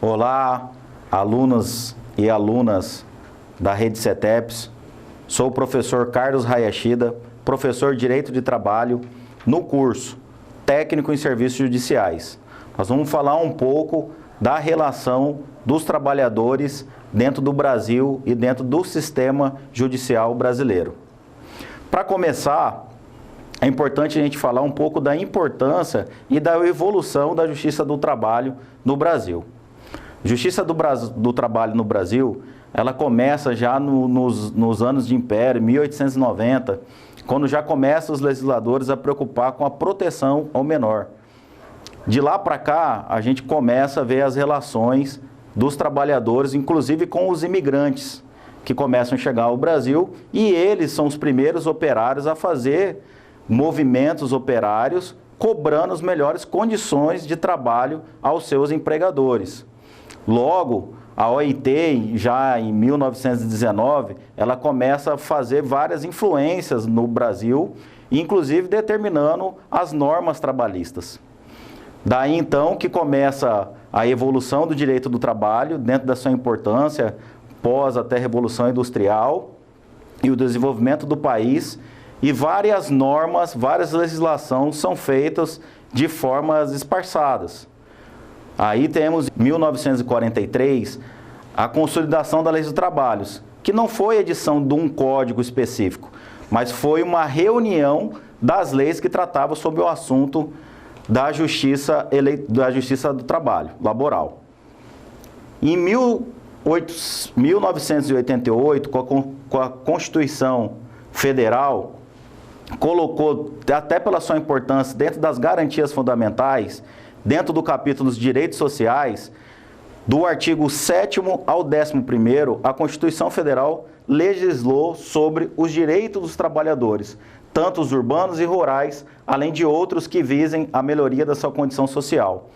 Olá, alunos e alunas da Rede CETEPS. Sou o professor Carlos Hayashida, professor de Direito de Trabalho no curso Técnico em Serviços Judiciais. Nós vamos falar um pouco da relação dos trabalhadores dentro do Brasil e dentro do sistema judicial brasileiro. Para começar, é importante a gente falar um pouco da importância e da evolução da Justiça do Trabalho no Brasil. Justiça do Trabalho no Brasil, ela começa já nos anos de Império, 1890, quando já começam os legisladores a preocupar com a proteção ao menor. De lá para cá, a gente começa a ver as relações dos trabalhadores, inclusive com os imigrantes, que começam a chegar ao Brasil, e eles são os primeiros operários a fazer movimentos operários, cobrando as melhores condições de trabalho aos seus empregadores. Logo, a OIT, já em 1919, ela começa a fazer várias influências no Brasil, inclusive determinando as normas trabalhistas. Daí, então, que começa a evolução do direito do trabalho, dentro da sua importância, pós até a Revolução Industrial, e o desenvolvimento do país, e várias normas, várias legislações são feitas de formas esparçadas. Aí temos, em 1943, a consolidação da Lei dos Trabalhos, que não foi edição de um código específico, mas foi uma reunião das leis que tratavam sobre o assunto da justiça do trabalho laboral. Em 1988, com a Constituição Federal, colocou, até pela sua importância, dentro das garantias fundamentais, dentro do capítulo dos direitos sociais, do artigo 7º ao 11º, a Constituição Federal legislou sobre os direitos dos trabalhadores, tanto os urbanos e rurais, além de outros que visem a melhoria da sua condição social.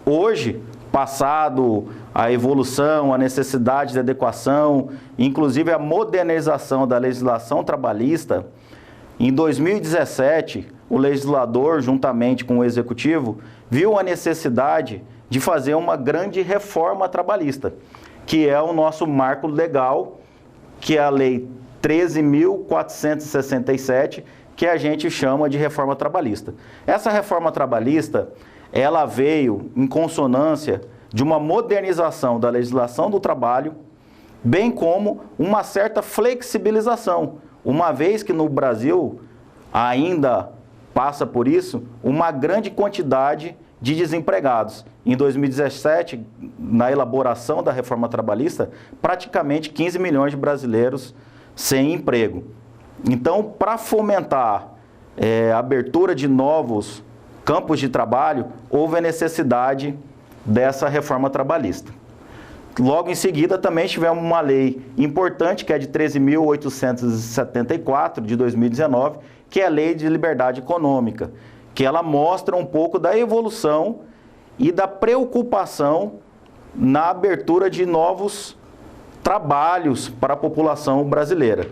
Hoje, passado a evolução, a necessidade de adequação, inclusive a modernização da legislação trabalhista, em 2017, o legislador, juntamente com o executivo, viu a necessidade de fazer uma grande reforma trabalhista, que é o nosso marco legal, que é a Lei 13.467, que a gente chama de reforma trabalhista. Essa reforma trabalhista, ela veio em consonância de uma modernização da legislação do trabalho, bem como uma certa flexibilização, uma vez que no Brasil ainda passa por isso uma grande quantidade de desempregados. Em 2017, na elaboração da reforma trabalhista, praticamente 15 milhões de brasileiros sem emprego. Então, para fomentar a abertura de novos campos de trabalho, houve a necessidade dessa reforma trabalhista. Logo em seguida, também tivemos uma lei importante, que é de 13.874, de 2019, que é a Lei de Liberdade Econômica, que ela mostra um pouco da evolução e da preocupação na abertura de novos trabalhos para a população brasileira,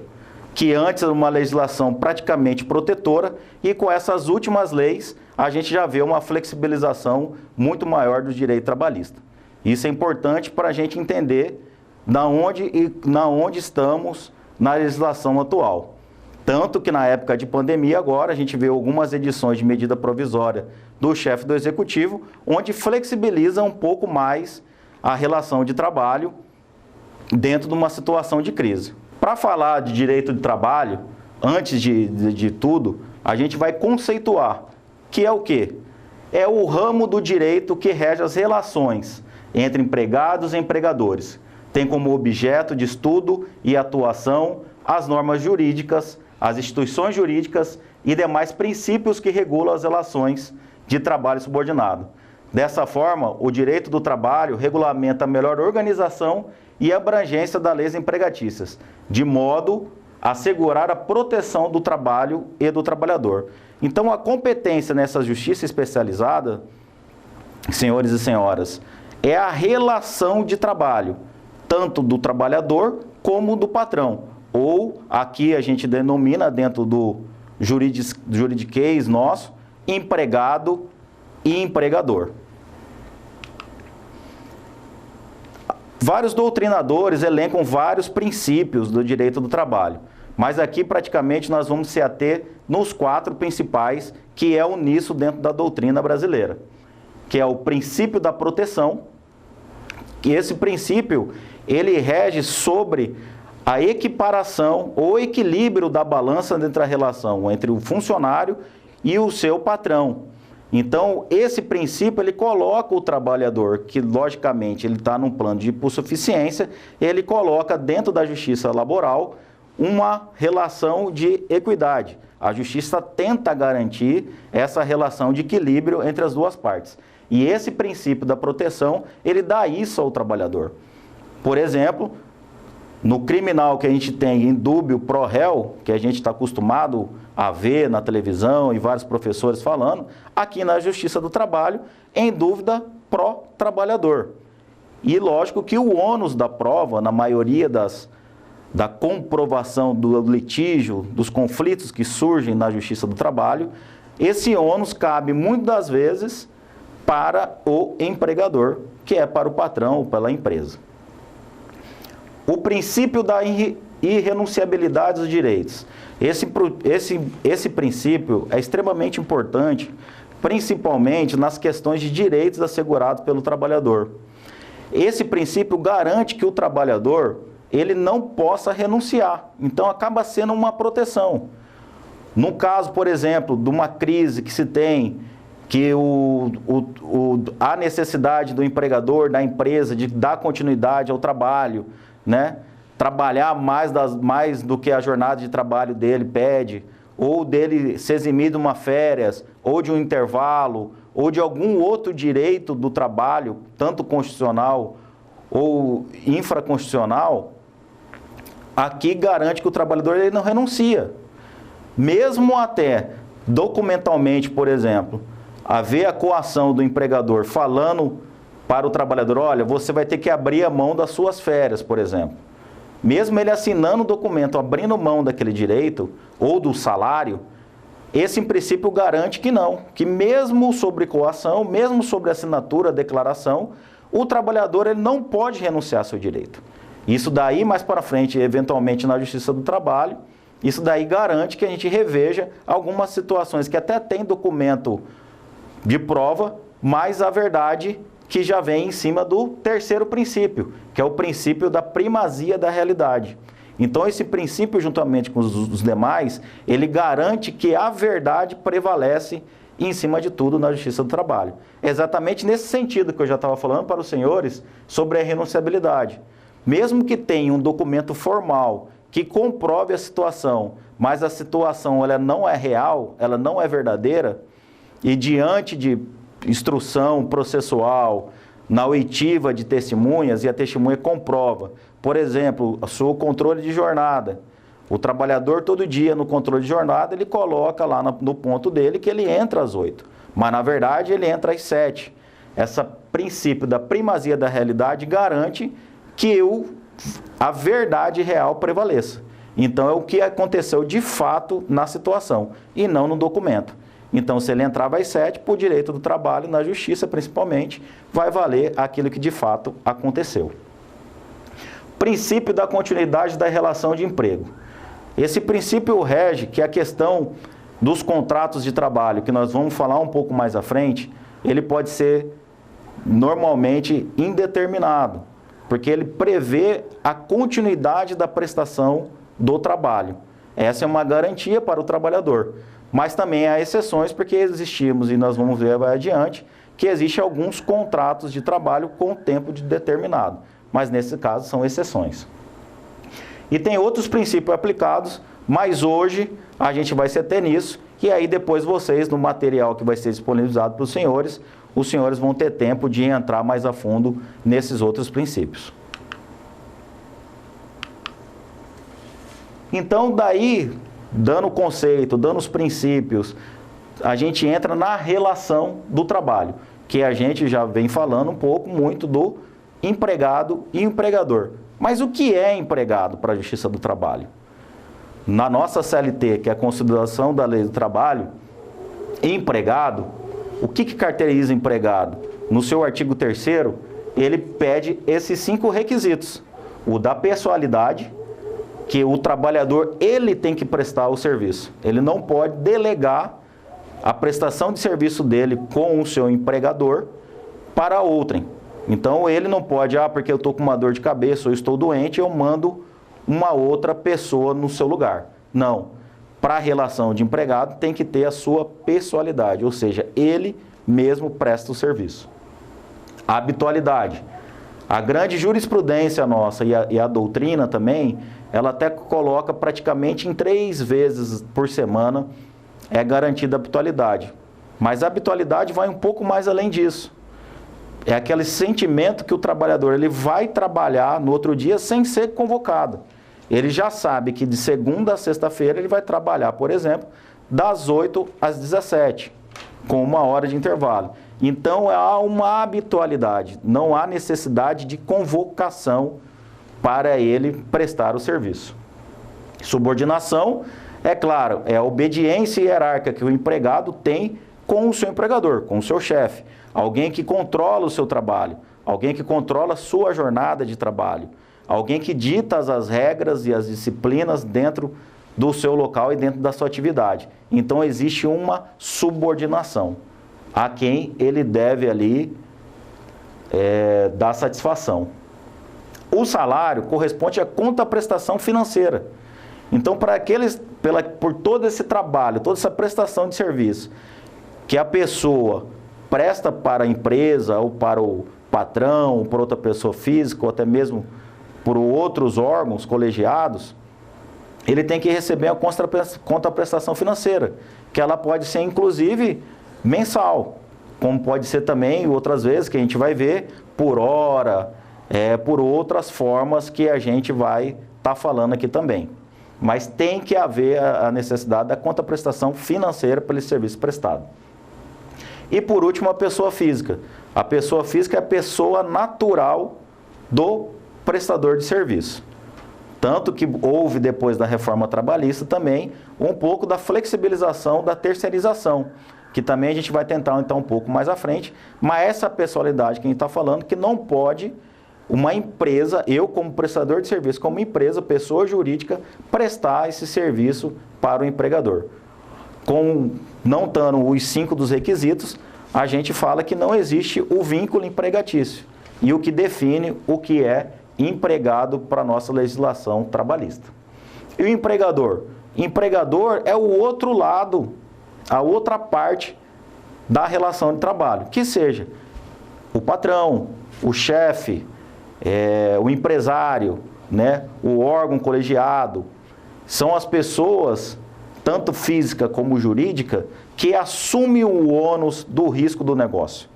que antes era uma legislação praticamente protetora, e com essas últimas leis a gente já vê uma flexibilização muito maior do direito trabalhista. Isso é importante para a gente entender na onde estamos na legislação atual. Tanto que na época de pandemia agora a gente vê algumas edições de medida provisória do chefe do executivo, onde flexibiliza um pouco mais a relação de trabalho dentro de uma situação de crise. Para falar de direito de trabalho, antes de tudo, a gente vai conceituar, que é o quê? É o ramo do direito que rege as relações entre empregados e empregadores. Tem como objeto de estudo e atuação as normas jurídicas, as instituições jurídicas e demais princípios que regulam as relações de trabalho subordinado. Dessa forma, o direito do trabalho regulamenta a melhor organização e abrangência das leis empregatícias, de modo a assegurar a proteção do trabalho e do trabalhador. Então, a competência nessa justiça especializada, senhores e senhoras, é a relação de trabalho, tanto do trabalhador como do patrão. Ou, aqui a gente denomina, dentro do juridiquês nosso, empregado e empregador. Vários doutrinadores elencam vários princípios do direito do trabalho, mas aqui praticamente nós vamos se ater nos 4 principais, que é o nisso dentro da doutrina brasileira, que é o princípio da proteção, que esse princípio ele rege sobre a equiparação ou equilíbrio da balança entre a relação entre o funcionário e o seu patrão. Então, esse princípio, ele coloca o trabalhador, que logicamente ele está num plano de hipossuficiência, ele coloca dentro da justiça laboral uma relação de equidade. A justiça tenta garantir essa relação de equilíbrio entre as duas partes. E esse princípio da proteção, ele dá isso ao trabalhador. Por exemplo, no criminal que a gente tem indúbio pro réu, que a gente está acostumado a ver na televisão e vários professores falando, aqui na Justiça do Trabalho, em dúvida pró trabalhador. E lógico que o ônus da prova, na maioria da comprovação do litígio, dos conflitos que surgem na Justiça do Trabalho, esse ônus cabe muitas das vezes para o empregador, que é para o patrão ou pela empresa. O princípio da irrenunciabilidade dos direitos. Esse princípio é extremamente importante, principalmente nas questões de direitos assegurados pelo trabalhador. Esse princípio garante que o trabalhador ele não possa renunciar, então acaba sendo uma proteção. No caso, por exemplo, de uma crise que se tem, que há necessidade do empregador, da empresa, de dar continuidade ao trabalho, né? Trabalhar mais do que a jornada de trabalho dele pede, ou dele se eximir de uma férias, ou de um intervalo, ou de algum outro direito do trabalho, tanto constitucional ou infraconstitucional, aqui garante que o trabalhador ele não renuncia. Mesmo até documentalmente, por exemplo, haver a coação do empregador falando para o trabalhador, olha, você vai ter que abrir a mão das suas férias, por exemplo. Mesmo ele assinando o documento, abrindo mão daquele direito, ou do salário, esse em princípio garante que não, que mesmo sobre coação, mesmo sobre assinatura, declaração, o trabalhador ele não pode renunciar ao seu direito. Isso daí, mais para frente, eventualmente na Justiça do Trabalho, isso daí garante que a gente reveja algumas situações que até tem documento de prova, mas a verdade que já vem em cima do terceiro princípio, que é o princípio da primazia da realidade. Então, esse princípio, juntamente com os demais, ele garante que a verdade prevalece em cima de tudo na Justiça do Trabalho. É exatamente nesse sentido que eu já estava falando para os senhores sobre a renunciabilidade. Mesmo que tenha um documento formal que comprove a situação, mas a situação ela não é real, ela não é verdadeira, e diante de instrução processual, na oitiva de testemunhas, e a testemunha comprova, por exemplo, o controle de jornada. O trabalhador todo dia no controle de jornada, ele coloca lá no ponto dele que ele entra às 8, mas na verdade ele entra às 7. Esse princípio da primazia da realidade garante que a verdade real prevaleça. Então é o que aconteceu de fato na situação, e não no documento. Então, se ele entrava às 7, por direito do trabalho, na justiça principalmente, vai valer aquilo que de fato aconteceu. Princípio da continuidade da relação de emprego. Esse princípio rege que a questão dos contratos de trabalho, que nós vamos falar um pouco mais à frente, ele pode ser normalmente indeterminado, porque ele prevê a continuidade da prestação do trabalho. Essa é uma garantia para o trabalhador. Mas também há exceções, porque existimos, e nós vamos ver adiante, que existem alguns contratos de trabalho com tempo determinado. Mas nesse caso são exceções. E tem outros princípios aplicados, mas hoje a gente vai se ater nisso, e aí depois vocês, no material que vai ser disponibilizado para os senhores vão ter tempo de entrar mais a fundo nesses outros princípios. Então, daí, dando o conceito, dando os princípios, a gente entra na relação do trabalho, que a gente já vem falando um pouco muito do empregado e empregador. Mas o que é empregado para a Justiça do Trabalho? Na nossa CLT, que é a Consideração da Lei do Trabalho, empregado, o que caracteriza empregado? No seu artigo 3º, ele pede esses 5 requisitos. O da pessoalidade, que o trabalhador, ele tem que prestar o serviço. Ele não pode delegar a prestação de serviço dele com o seu empregador para outrem. Então, ele não pode, porque eu estou com uma dor de cabeça ou estou doente, eu mando uma outra pessoa no seu lugar. Não. Para a relação de empregado, tem que ter a sua pessoalidade, ou seja, ele mesmo presta o serviço. A habitualidade. A grande jurisprudência nossa e a doutrina também, ela até coloca praticamente em 3 vezes por semana é garantida a habitualidade. Mas a habitualidade vai um pouco mais além disso. É aquele sentimento que o trabalhador ele vai trabalhar no outro dia sem ser convocado. Ele já sabe que de segunda a sexta-feira ele vai trabalhar, por exemplo, das 8 às 17, com 1 hora de intervalo. Então, há uma habitualidade, não há necessidade de convocação para ele prestar o serviço. Subordinação, é claro, é a obediência hierárquica que o empregado tem com o seu empregador, com o seu chefe. Alguém que controla o seu trabalho, alguém que controla a sua jornada de trabalho, alguém que dita as regras e as disciplinas dentro do seu local e dentro da sua atividade. Então, existe uma subordinação a quem ele deve ali dar satisfação. O salário corresponde à contraprestação financeira. Então, por todo esse trabalho, toda essa prestação de serviço que a pessoa presta para a empresa ou para o patrão, ou para outra pessoa física, ou até mesmo por outros órgãos colegiados, ele tem que receber a contraprestação financeira, que ela pode ser, inclusive, mensal, como pode ser também, outras vezes, que a gente vai ver, por hora, por outras formas que a gente vai estar falando aqui também. Mas tem que haver a necessidade da contraprestação financeira pelo serviço prestado. E por último, a pessoa física. A pessoa física é a pessoa natural do prestador de serviço. Tanto que houve, depois da reforma trabalhista também, um pouco da flexibilização da terceirização, que também a gente vai tentar então um pouco mais à frente, mas essa pessoalidade que a gente está falando, que não pode uma empresa, eu como prestador de serviço, como empresa, pessoa jurídica, prestar esse serviço para o empregador. Não estando os 5 dos requisitos, a gente fala que não existe o vínculo empregatício, e o que define o que é empregado para a nossa legislação trabalhista. E o empregador? Empregador é o outro lado, a outra parte da relação de trabalho, que seja o patrão, o chefe, o empresário, né, o órgão colegiado, são as pessoas, tanto física como jurídica, que assumem o ônus do risco do negócio.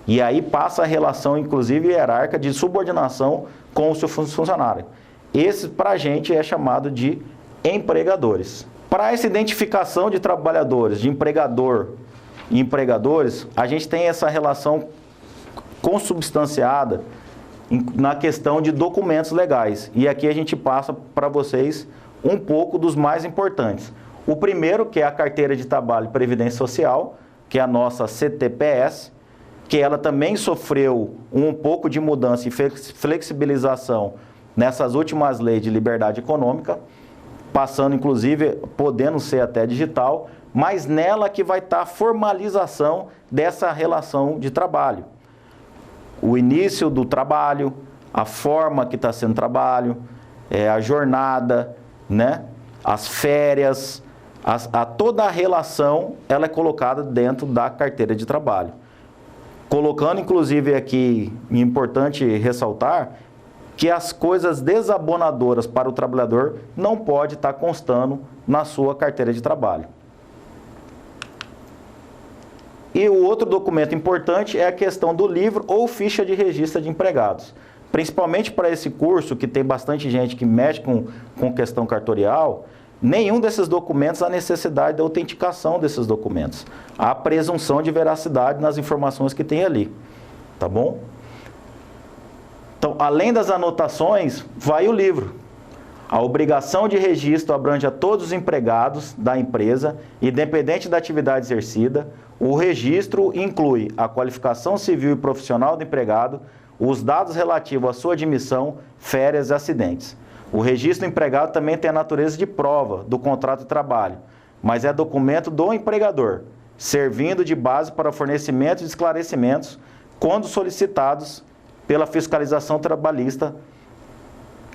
E aí passa a relação, inclusive, hierárquica de subordinação com o seu funcionário. Esse, para a gente, é chamado de empregadores. Para essa identificação de trabalhadores, de empregador e empregadores, a gente tem essa relação consubstanciada na questão de documentos legais. E aqui a gente passa para vocês um pouco dos mais importantes. O primeiro, que é a Carteira de Trabalho e Previdência Social, que é a nossa CTPS, que ela também sofreu um pouco de mudança e flexibilização nessas últimas leis de liberdade econômica, passando inclusive, podendo ser até digital, mas nela que vai estar a formalização dessa relação de trabalho. O início do trabalho, a forma que está sendo trabalho, a jornada, né? As férias, toda a relação, ela é colocada dentro da carteira de trabalho. Colocando, inclusive, aqui, é importante ressaltar, que as coisas desabonadoras para o trabalhador não pode estar constando na sua carteira de trabalho. E o outro documento importante é a questão do livro ou ficha de registro de empregados. Principalmente para esse curso, que tem bastante gente que mexe com questão cartorial, nenhum desses documentos há necessidade da autenticação desses documentos. Há presunção de veracidade nas informações que tem ali, tá bom? Então, além das anotações, vai o livro. A obrigação de registro abrange a todos os empregados da empresa, independente da atividade exercida. O registro inclui a qualificação civil e profissional do empregado, os dados relativos à sua admissão, férias e acidentes. O registro do empregado também tem a natureza de prova do contrato de trabalho, mas é documento do empregador, servindo de base para fornecimento de esclarecimentos quando solicitados pela fiscalização trabalhista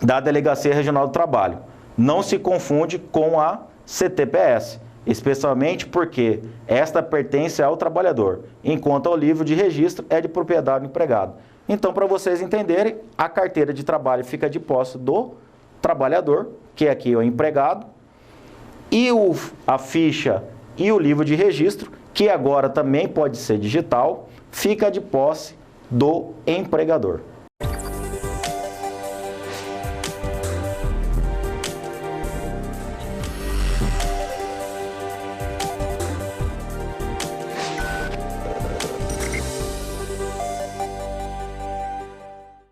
da Delegacia Regional do Trabalho. Não se confunde com a CTPS, especialmente porque esta pertence ao trabalhador, enquanto o livro de registro é de propriedade do empregado. Então, para vocês entenderem, a carteira de trabalho fica de posse do trabalhador, que aqui é o empregado, e a ficha e o livro de registro, que agora também pode ser digital, fica de posse do empregador.